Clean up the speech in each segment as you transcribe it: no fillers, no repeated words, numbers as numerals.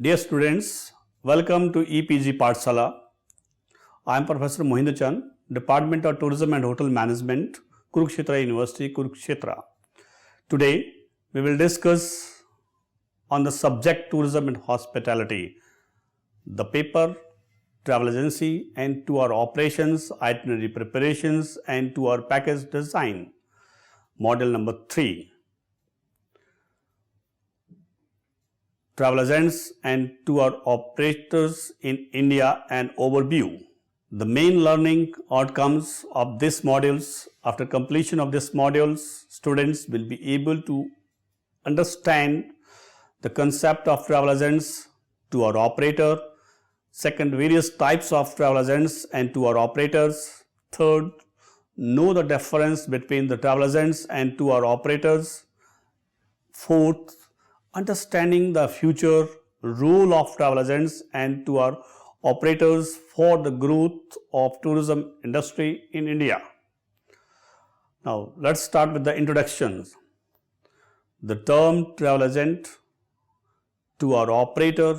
Dear students, welcome to EPG Pathshala. I am Professor Mohinder Chand, Department of Tourism and Hotel Management, Kurukshetra University, Kurukshetra. Today, we will discuss on the subject tourism and hospitality, the paper, travel agency and tour operations, itinerary preparations and tour package design. Model number 3. Travel agents and tour operators in India and overview. The main learning outcomes of these modules, after completion of these modules, students will be able to understand the concept of travel agents, tour operator, second, various types of travel agents and tour operators, third, know the difference between the travel agents and tour operators, fourth, understanding the future role of travel agents and tour operators for the growth of tourism industry in India. Now, let's start with the introductions. The term travel agent, tour operator,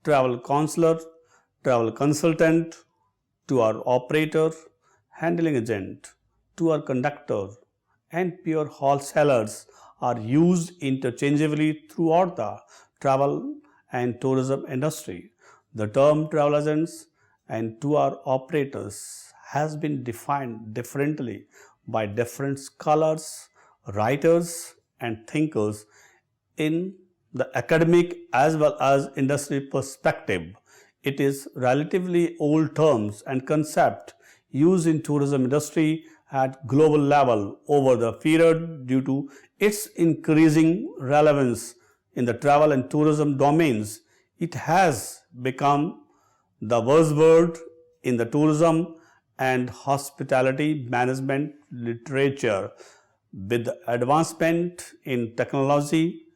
travel counselor, travel consultant, tour operator, handling agent, tour conductor, and pure wholesalers are used interchangeably throughout the travel and tourism industry. The term travel agents and tour operators has been defined differently by different scholars, writers, and thinkers in the academic as well as industry perspective. It is relatively old terms and concept used in tourism industry at global level over the period due to its increasing relevance in the travel and tourism domains. It has become the buzzword in the tourism and hospitality management literature. With the advancement in technology,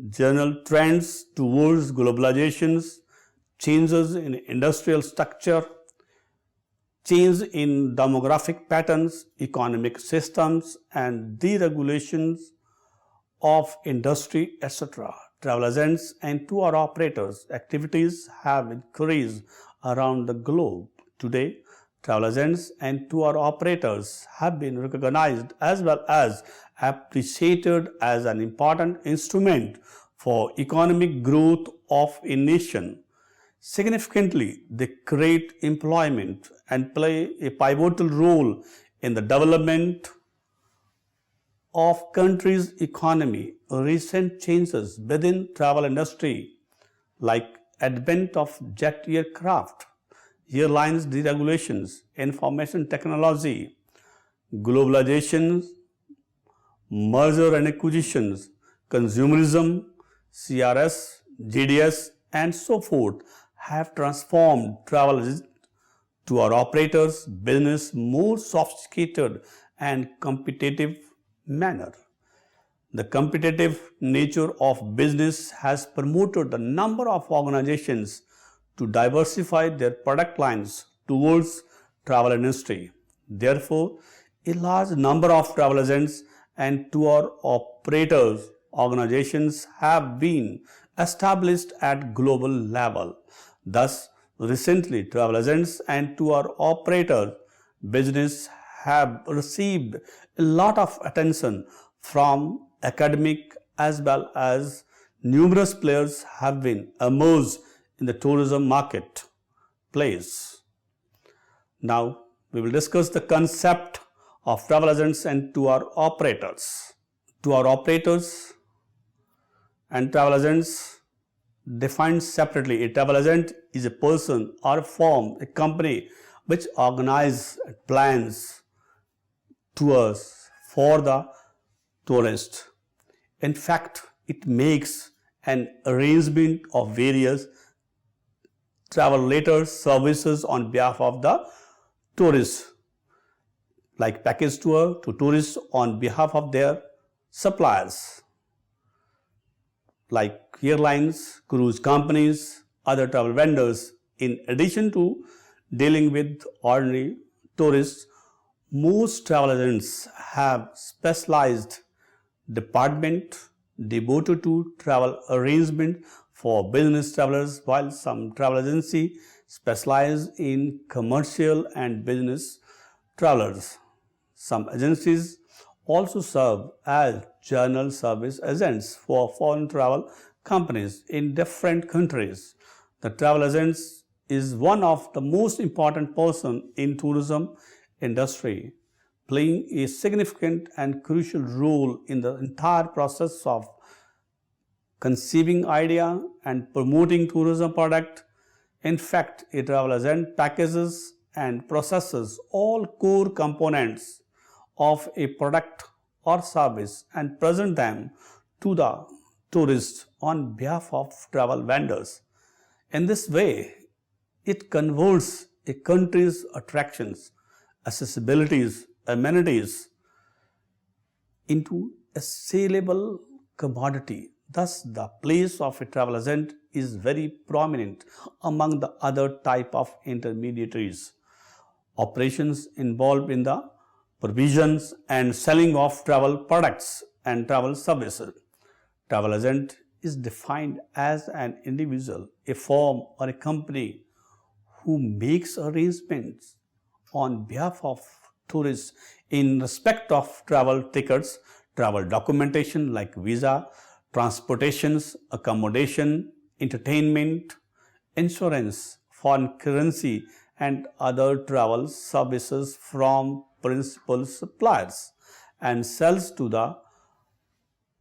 general trends towards globalizations, changes in industrial structure, change in demographic patterns, economic systems and deregulations of industry, etc. Travel agents and tour operators activities have increased around the globe. Today, travel agents and tour operators have been recognized as well as appreciated as an important instrument for economic growth of a nation. Significantly, they create employment and play a pivotal role in the development of country's economy. Recent changes within travel industry like advent of jet aircraft, airlines deregulations, information technology, globalization, merger and acquisitions, consumerism, CRS, GDS and so forth have transformed travel tour operators business more sophisticated and competitive manner. The competitive nature of business has promoted the number of organizations to diversify their product lines towards travel industry. Therefore, a large number of travel agents and tour operators organizations have been established at global level. Thus, recently travel agents and tour operator business have received a lot of attention from academic as well as numerous players have been emerged in the tourism market place. Now, we will discuss the concept of travel agents and tour operators. Tour operators and travel agents defined separately. A travel agent is a person or a firm, a company which organizes and plans tours for the tourist. In fact, it makes an arrangement of various travel-related services on behalf of the tourists, like package tour to tourists on behalf of their suppliers, like airlines, cruise companies, other travel vendors. In addition to dealing with ordinary tourists, most travel agents have specialized department devoted to travel arrangement for business travelers, while some travel agencies specialize in commercial and business travelers. Some agencies also serve as general service agents for foreign travel companies in different countries. The travel agent is one of the most important person in tourism industry, playing a significant and crucial role in the entire process of conceiving idea and promoting tourism product. In fact, a travel agent packages and processes all core components of a product or service and present them to the tourist on behalf of travel vendors. In this way, it converts a country's attractions, accessibilities, amenities into a saleable commodity. Thus, the place of a travel agent is very prominent among the other type of intermediaries. Operations involved in the provisions and selling of travel products and travel services. Travel agent is defined as an individual, a firm or a company who makes arrangements on behalf of tourists in respect of travel tickets, travel documentation like visa, transportations, accommodation, entertainment, insurance, foreign currency and other travel services from principal suppliers and sells to the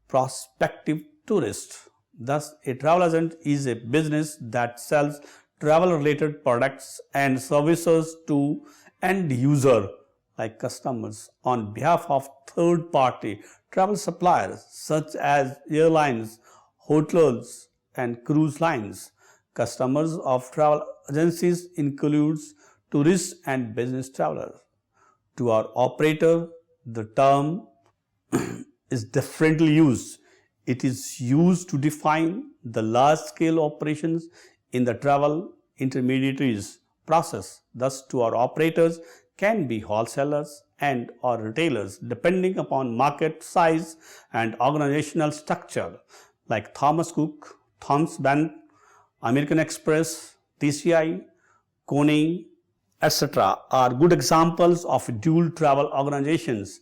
prospective tourist. Thus, a travel agent is a business that sells travel-related products and services to end user like customers on behalf of third-party travel suppliers such as airlines, hotels, and cruise lines. Customers of travel agencies includes tourists and business travelers. To our operator, the term is differently used. It is used to define the large-scale operations in the travel intermediaries process. Thus, to our operators can be wholesalers and or retailers depending upon market size and organizational structure like Thomas Cook, Thomas Band, American Express, TCI, Coney, etc. are good examples of dual travel organizations.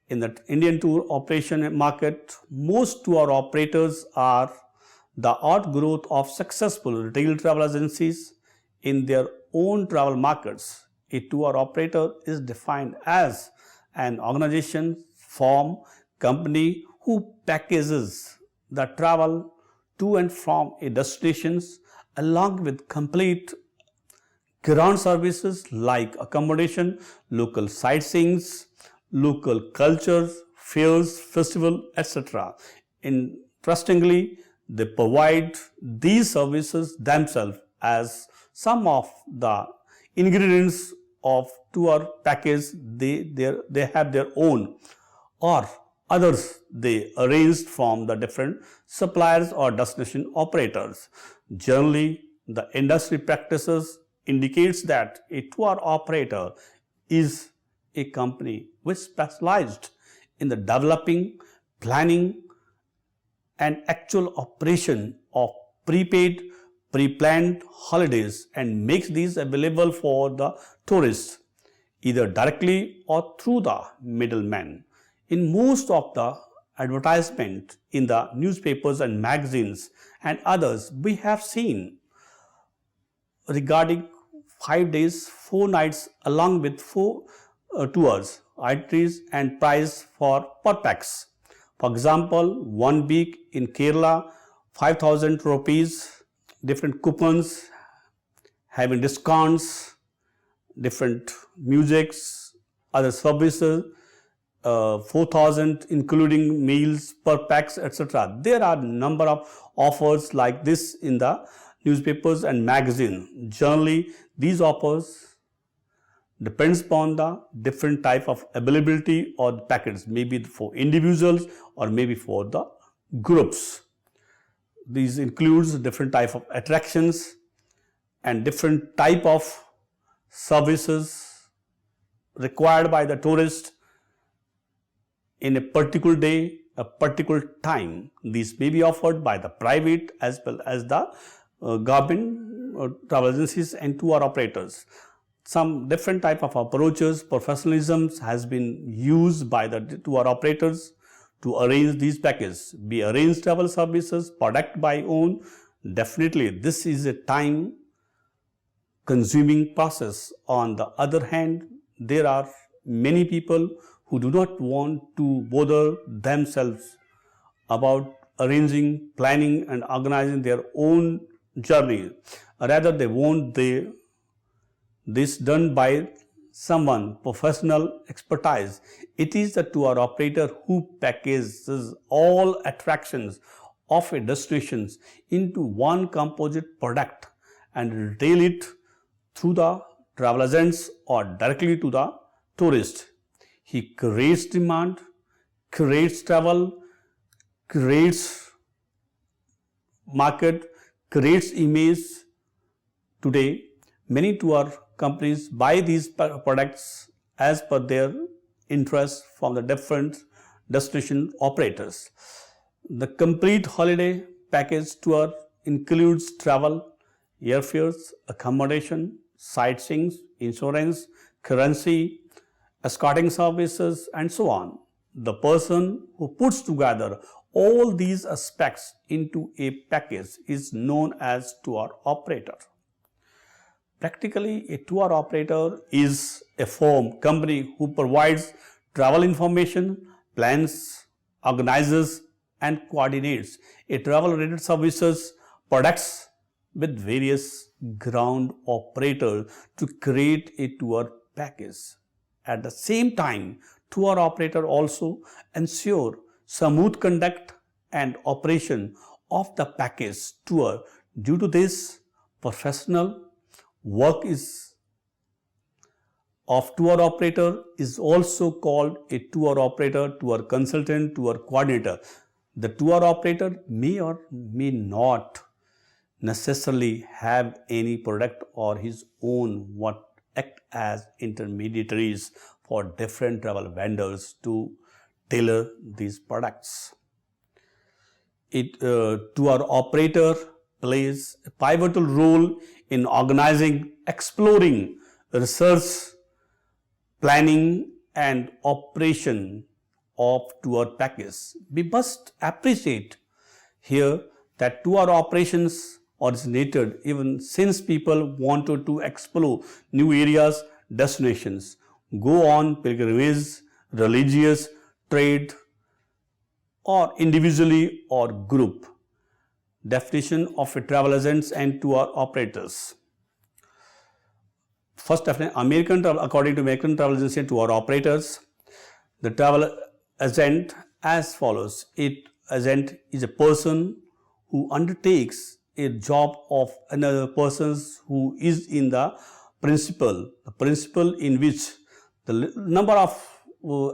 In the Indian tour operation market, most tour operators are the outgrowth of successful retail travel agencies in their own travel markets. A tour operator is defined as an organization, firm, company who packages the travel to and from a destinations along with complete ground services like accommodation, local sightseeings, local cultures, fairs, festival, etc. Interestingly, they provide these services themselves as some of the ingredients of tour package they have their own, or others they arranged from the different suppliers or destination operators. Generally, the industry practices indicates that a tour operator is a company which specialized in the developing, planning and actual operation of prepaid, pre-planned holidays and makes these available for the tourists either directly or through the middleman. In most of the advertisement in the newspapers and magazines and others, we have seen regarding 5 days, 4 nights along with 4 tours, itineraries and price for per pax. For example, 1 week in Kerala, 5,000 rupees, different coupons, having discounts, different musics, other services, 4,000 including meals per pax, etc. There are number of offers like this in the newspapers and magazine. Generally, these offers depends upon the different type of availability or the package, maybe for individuals or maybe for the groups. These includes different type of attractions and different type of services required by the tourist in a particular day a particular time. These may be offered by the private as well as the government travel agencies and tour operators. Some different type of approaches, professionalism has been used by the tour operators to arrange these packages. Be arranged travel services, product by own. Definitely, this is a time consuming process. On the other hand, there are many people who do not want to bother themselves about arranging, planning and organizing their own journey. Rather, they want this done by someone professional expertise. It is the tour operator who packages all attractions of a destination into one composite product and retail it through the travel agents or directly to the tourist. He creates demand, creates travel, creates market, creates image. Today, many tour companies buy these products as per their interest from the different destination operators. The complete holiday package tour includes travel, airfares, accommodation, sightseeing, insurance, currency, escorting services and so on. The person who puts together all these aspects into a package is known as tour operator. Practically, a tour operator is a firm, company who provides travel information, plans, organizes and coordinates a travel-related services, products with various ground operators to create a tour package. At the same time, tour operator also ensure smooth conduct and operation of the package tour. Due to this, professional work of tour operator is also called a tour operator, tour consultant, tour coordinator. The tour operator may or may not necessarily have any product or his own, what act as intermediaries for different travel vendors to tailor these products. Tour operator plays a pivotal role in organizing, exploring, research, planning and operation of tour package. We must appreciate here that tour operations originated even since people wanted to explore new areas, destinations, go on pilgrimage, religious, trade or individually or group. Definition of a travel agents and tour operators. First definition, according to American travel agency and tour operators, the travel agent as follows. Agent is a person who undertakes a job of another person who is in the principle in which the number of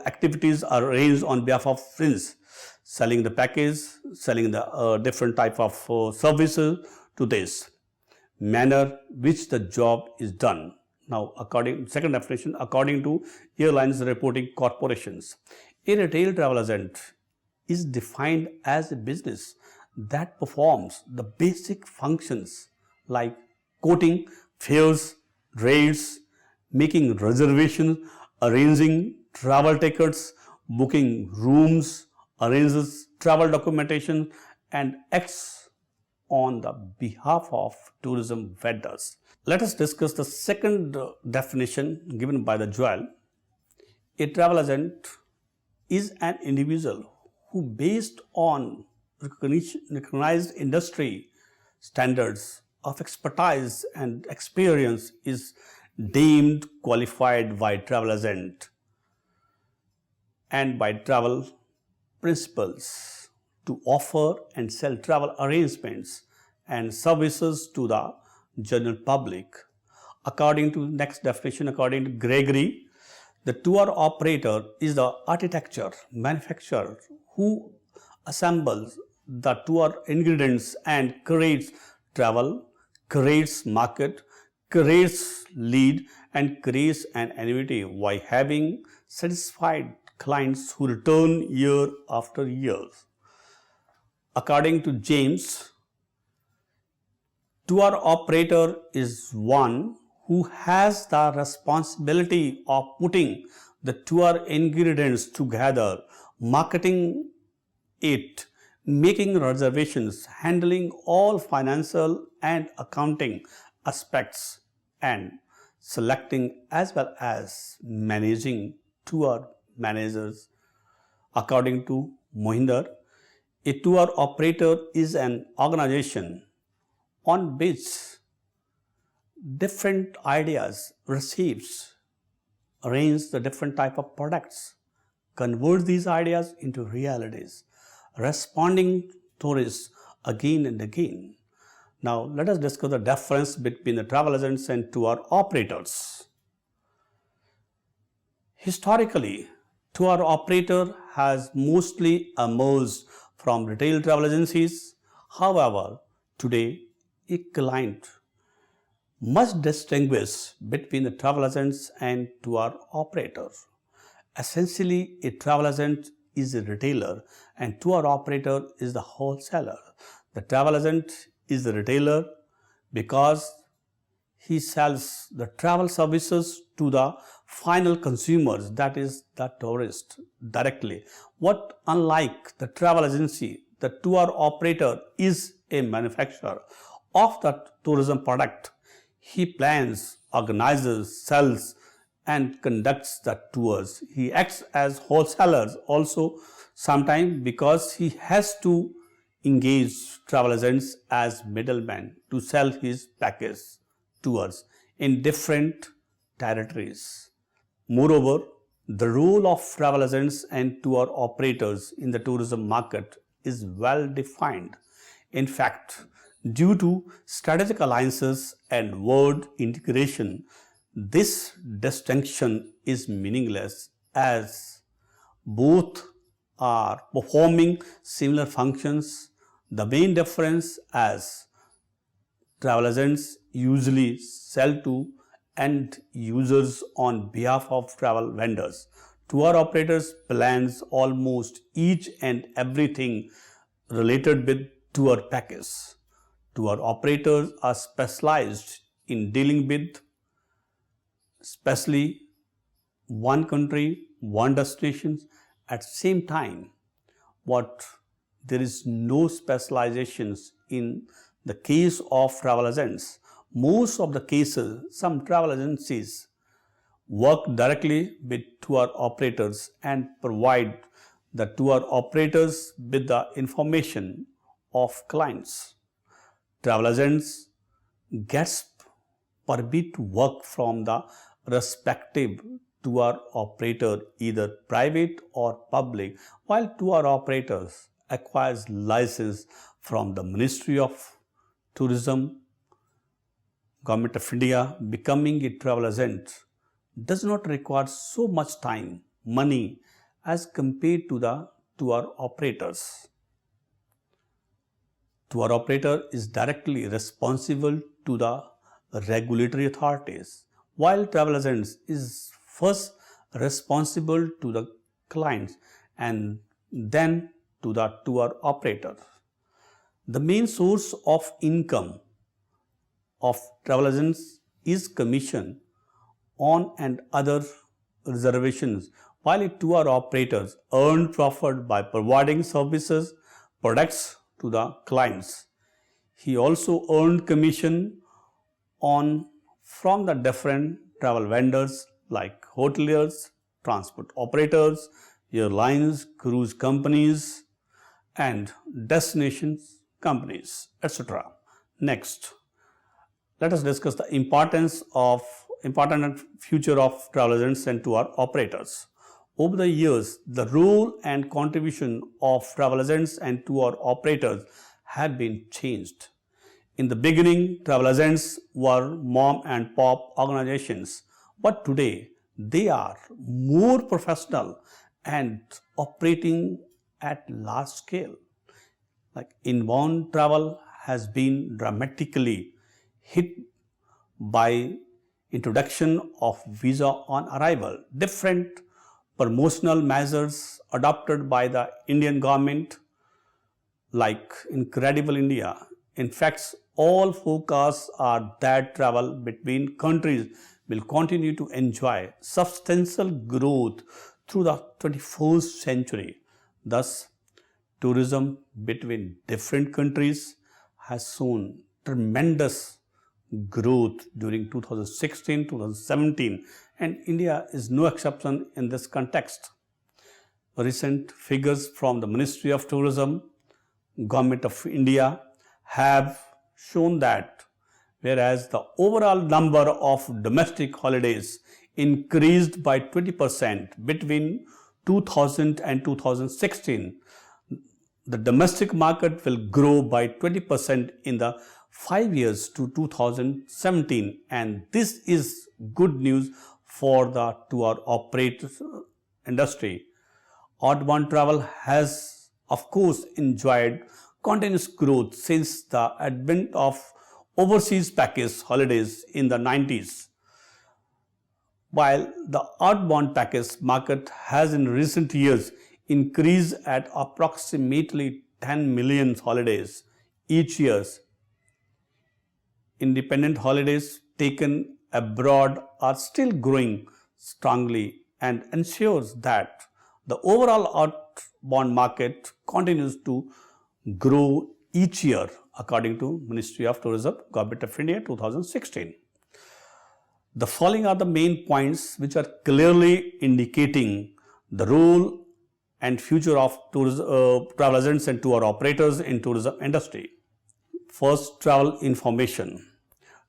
activities are arranged on behalf of friends, selling the package, selling the different type of services to this manner which the job is done. Now, second definition, according to Airlines Reporting Corporations, a retail travel agent is defined as a business that performs the basic functions like quoting fares, rates, making reservations, arranging travel tickets, booking rooms, arranges travel documentation and acts on the behalf of tourism vendors. Let us discuss the second definition given by the Joel. A travel agent is an individual who, based on recognized industry standards of expertise and experience, is deemed qualified by travel agent and by travel principals to offer and sell travel arrangements and services to the general public. According to next definition, according to Gregory, the tour operator is the architecture manufacturer who assembles the tour ingredients and creates travel, creates market, creates lead and creates an annuity by having satisfied clients who return year after year. According to James, tour operator is one who has the responsibility of putting the tour ingredients together, marketing it, making reservations, handling all financial and accounting aspects, and selecting as well as managing tour managers. According to Mohinder, a tour operator is an organization on which different ideas receives, arrange the different type of products, convert these ideas into realities, responding tourists again and again. Now let us discuss the difference between the travel agents and tour operators. Historically, tour operator has mostly emerged from retail travel agencies. However, today a client must distinguish between the travel agents and tour operator. Essentially, a travel agent is a retailer and tour operator is the wholesaler. The travel agent is the retailer because he sells the travel services to the final consumers, that is the tourist, directly. What unlike the travel agency, the tour operator is a manufacturer of the tourism product. He plans, organizes, sells and conducts the tours. He acts as wholesalers also sometimes because he has to engage travel agents as middlemen to sell his package tours in different territories. Moreover, the role of travel agents and tour operators in the tourism market is well defined. In fact, due to strategic alliances and word integration, this distinction is meaningless as both are performing similar functions. The main difference as travel agents usually sell to end users on behalf of travel vendors. Tour operators plans almost each and everything related with tour package. Tour operators are specialized in dealing with especially one country, one destination at the same time. What there is no specializations in the case of travel agents. Most of the cases, some travel agencies work directly with tour operators and provide the tour operators with the information of clients. Travel agents gets permit to work from the respective tour operator, either private or public, while tour operators acquires license from the Ministry of Tourism, Government of India. Becoming a travel agent does not require so much time, money as compared to the tour operators. Tour operator is directly responsible to the regulatory authorities, while travel agents is first responsible to the clients and then to the tour operator. The main source of income of travel agents is commission on and other reservations, while tour operators earn profit by providing services, products to the clients. He also earned commission on from the different travel vendors like hoteliers, transport operators, airlines, cruise companies and destinations companies, etc. Next, let us discuss the important and future of travel agents and tour operators. Over the years, the role and contribution of travel agents and tour operators have been changed. In the beginning, travel agents were mom and pop organizations, but today they are more professional and operating at large scale. Like inbound travel has been dramatically hit by introduction of visa on arrival. Different promotional measures adopted by the Indian government like Incredible India. In fact, all forecasts are that travel between countries will continue to enjoy substantial growth through the 21st century. Thus, tourism between different countries has shown tremendous growth during 2016-2017, and India is no exception in this context. Recent figures from the Ministry of Tourism, Government of India have shown that whereas the overall number of domestic holidays increased by 20% between 2000 and 2016, the domestic market will grow by 20% in the 5 years to 2017, and this is good news for the tour operators industry. Outbound travel has of course enjoyed continuous growth since the advent of overseas package holidays in the 90s. While the outbound package market has in recent years increased at approximately 10 million holidays each year, independent holidays taken abroad are still growing strongly and ensures that the overall outbound market continues to grow each year according to Ministry of Tourism, Government of India 2016. The following are the main points which are clearly indicating the role and future of travel agents and tour operators in tourism industry. First, travel information.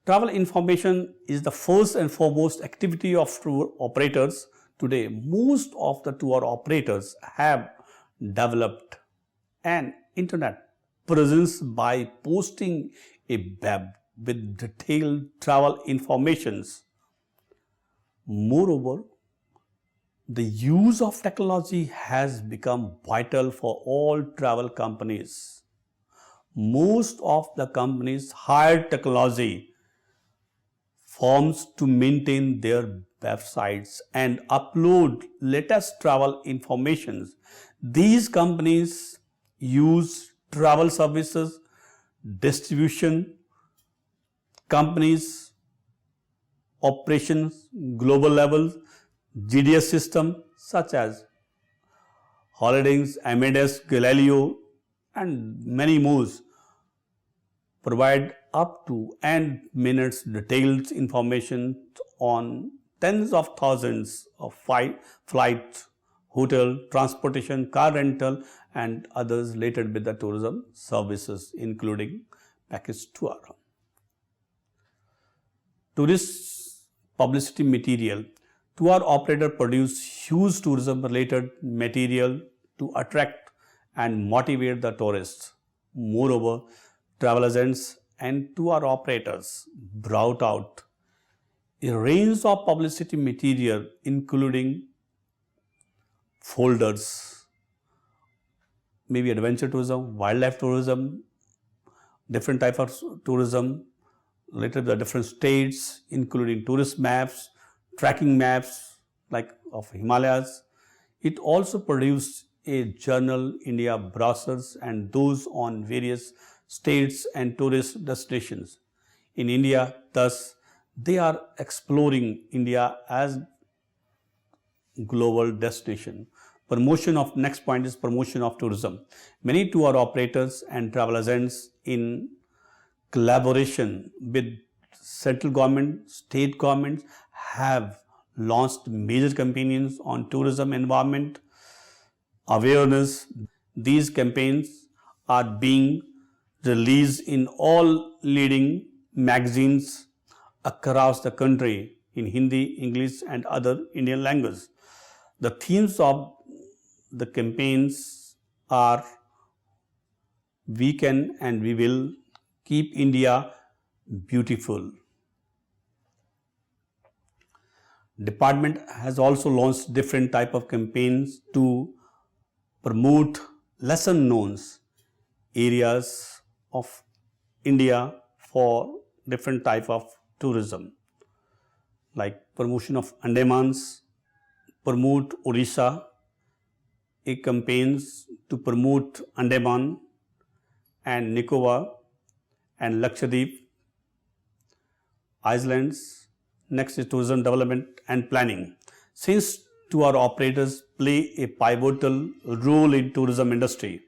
Travel information is the first and foremost activity of tour operators. Today, most of the tour operators have developed an internet presence by posting a web with detailed travel informations. Moreover, the use of technology has become vital for all travel companies. Most of the companies hire technology firms to maintain their websites and upload latest travel information. These companies use travel services, distribution companies, operations, global level, GDS system such as Holidays, Amadeus, Galileo and many more provide up to and minutes detailed information on tens of thousands of flights, hotel, transportation, car rental and others related with the tourism services including package tour. Tourist publicity material. Tour operator produce huge tourism related material to attract and motivate the tourists. Moreover, travel agents and tour operators brought out a range of publicity material including folders, maybe adventure tourism, wildlife tourism, different type of tourism related to the different states including tourist maps, tracking maps like of Himalayas. It also produced a journal, India brochures and those on various states and tourist destinations. In India, thus, they are exploring India as global destination. Promotion of next point is promotion of tourism. Many tour operators and travel agents in collaboration with central government, state governments have launched major campaigns on tourism environment awareness. These campaigns are being released in all leading magazines across the country in Hindi, English and other Indian languages. The themes of the campaigns are "We can and we will keep India beautiful." Department has also launched different type of campaigns to promote lesser known areas of India for different type of tourism like promotion of Andamans, promote Odisha, it campaigns to promote Andaman and Nicobar and Lakshadweep Islands. Next is tourism development and planning. Since tour operators play a pivotal role in tourism industry,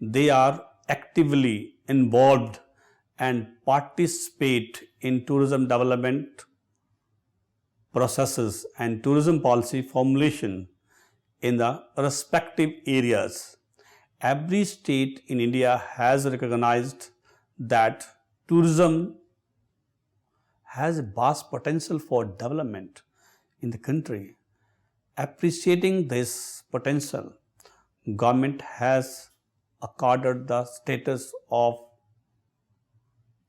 they are actively involved and participate in tourism development processes and tourism policy formulation in the respective areas. Every state in India has recognized that tourism has a vast potential for development in the country. Appreciating this potential, government has accorded the status of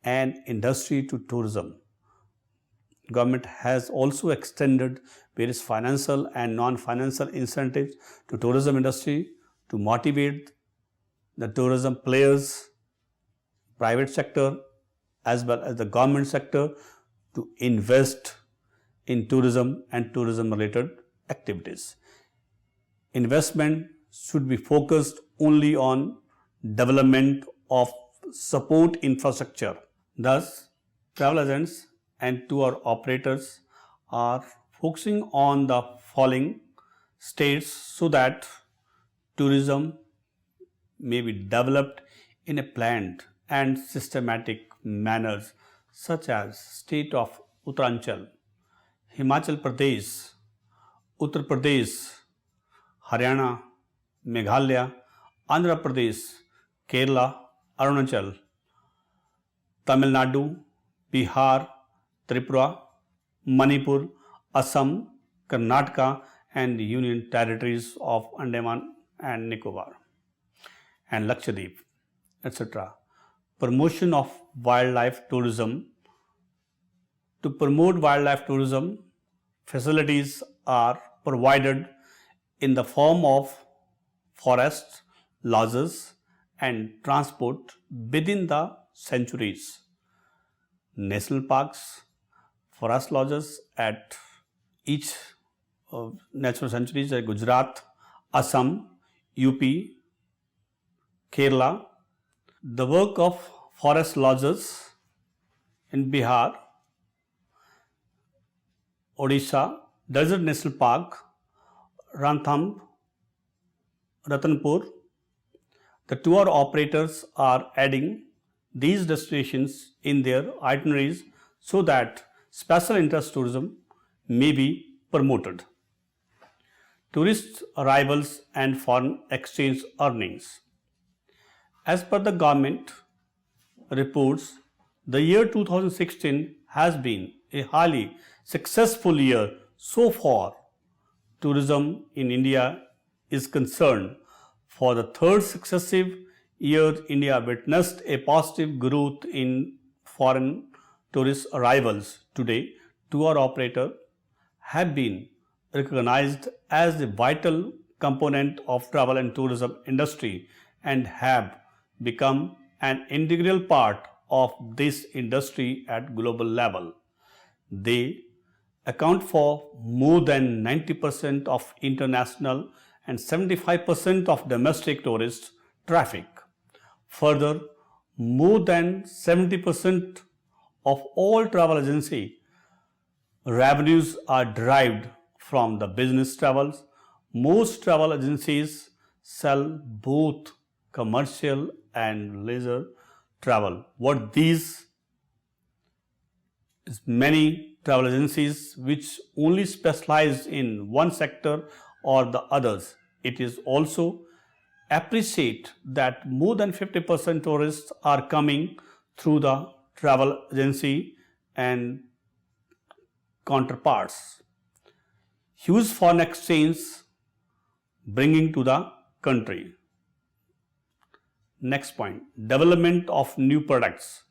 an industry to tourism. Government has also extended various financial and non-financial incentives to tourism industry to motivate the tourism players, private sector as well as the government sector to invest in tourism and tourism related activities. Investment should be focused only on development of support infrastructure. Thus, travel agents and tour operators are focusing on the following states so that tourism may be developed in a planned and systematic manner, such as state of Uttaranchal, Himachal Pradesh, Uttar Pradesh, Haryana, Meghalaya, Andhra Pradesh, Kerala, Arunachal, Tamil Nadu, Bihar, Tripura, Manipur, Assam, Karnataka and the Union Territories of Andaman and Nicobar and Lakshadweep, etc. Promotion of wildlife tourism. To promote wildlife tourism, facilities are provided in the form of forests, lodges and transport within the sanctuaries, national parks, forest lodges at each natural sanctuaries like Gujarat, Assam, UP, Kerala. The work of forest lodges in Bihar, Odisha, Desert National Park, Ranthambore, Ratanpur. The tour operators are adding these destinations in their itineraries so that special interest tourism may be promoted. Tourist arrivals and foreign exchange earnings. As per the government reports, the year 2016 has been a highly successful year so far. Tourism in India is concerned. For the third successive year, India witnessed a positive growth in foreign tourist arrivals. Today, tour operators have been recognized as a vital component of travel and tourism industry and have become an integral part of this industry at global level. They account for more than 90% of international and 75% of domestic tourist traffic. Further, more than 70% of all travel agency revenues are derived from the business travels. Most travel agencies sell both commercial and leisure travel. What these is many travel agencies which only specialize in one sector or the others. It is also appreciate that more than 50% tourists are coming through the travel agency and counterparts. Huge foreign exchange bringing to the country. Next point, development of new products.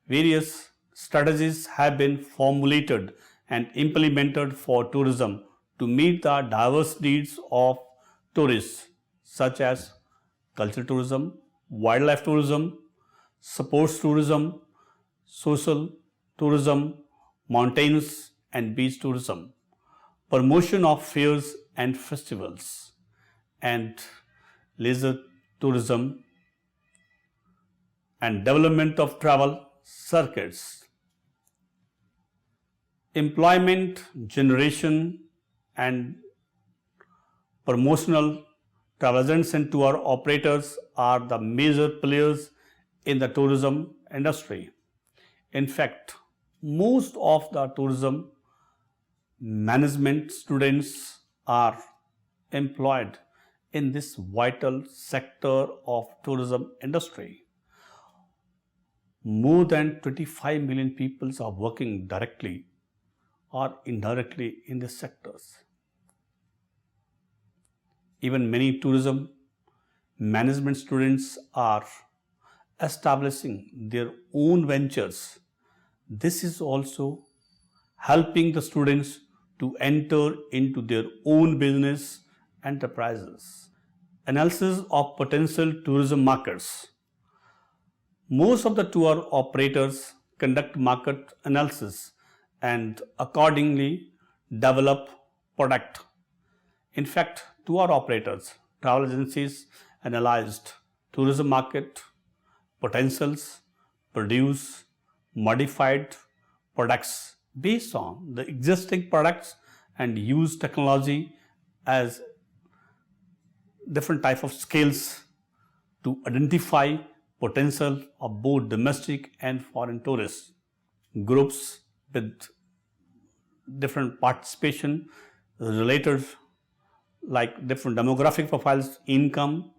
Various strategies have been formulated and implemented for tourism to meet the diverse needs of tourists, such as cultural tourism, wildlife tourism, sports tourism, social tourism, mountains and beach tourism. Promotion of fairs and festivals and leisure tourism and development of travel circuits, employment generation and promotional. Travel agents and tour operators are the major players in the tourism industry. In fact, most of the tourism management students are employed in this vital sector of tourism industry. More than 25 million people are working directly or indirectly in these sectors. Even many tourism management students are establishing their own ventures. This is also helping the students to enter into their own business enterprises. Analysis of potential tourism markets. Most of the tour operators conduct market analysis and accordingly develop product. In fact, tour operators, travel agencies analyzed tourism market potentials, produce modified products based on the existing products and use technology as different type of skills to identify potential of both domestic and foreign tourists. Groups with different participation related like different demographic profiles, income,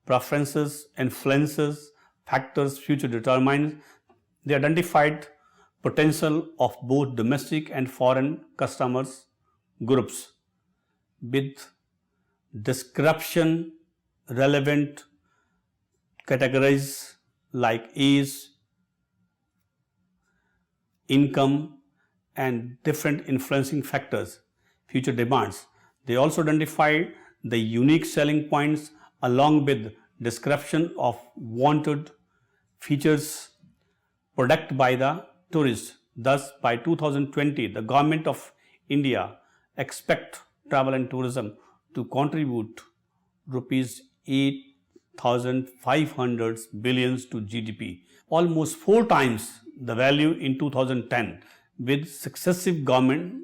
preferences, influences, factors, future determined. They identified potential of both domestic and foreign customers groups with description relevant categories like age, income and different influencing factors, future demands. They also identified the unique selling points along with description of wanted features product by the tourist. Thus, by 2020, the government of India expect travel and tourism to contribute rupees 8,500 billions to GDP, almost 4 times the value in 2010, with successive government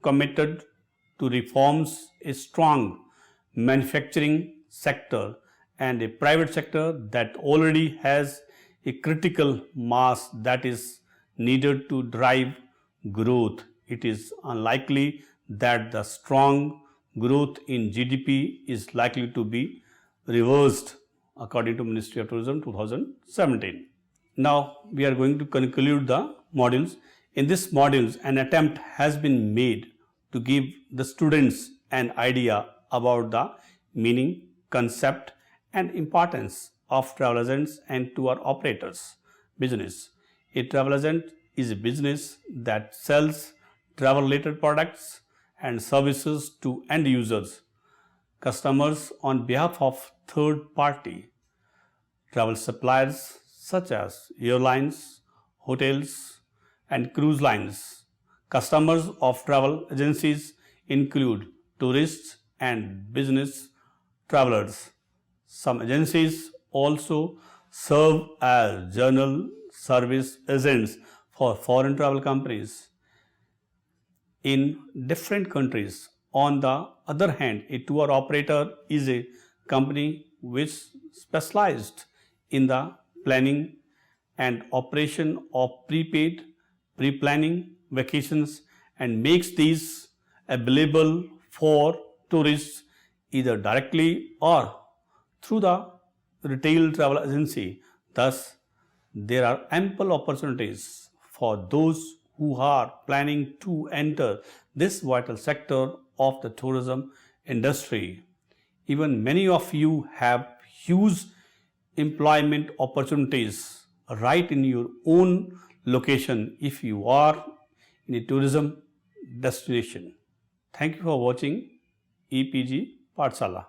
committed to reforms, a strong manufacturing sector and a private sector that already has a critical mass that is needed to drive growth. It is unlikely that the strong growth in GDP is likely to be reversed according to Ministry of Tourism 2017. Now we are going to conclude the modules. In this modules, an attempt has been made to give the students an idea about the meaning, concept and importance of travel agents and tour operators business. A travel agent is a business that sells travel related products and services to end users, customers on behalf of third party travel suppliers such as airlines, hotels and cruise lines. Customers of travel agencies include tourists and business travelers. Some agencies also serve as general service agents for foreign travel companies in different countries. On the other hand, a tour operator is a company which specialized in the planning and operation of prepaid, pre-planning vacations and makes these available for tourists either directly or through the retail travel agency. Thus, there are ample opportunities for those who are planning to enter this vital sector of the tourism industry. Even many of you have huge employment opportunities right in your own location if you are in a tourism destination. Thank you for watching EPG Pathshala.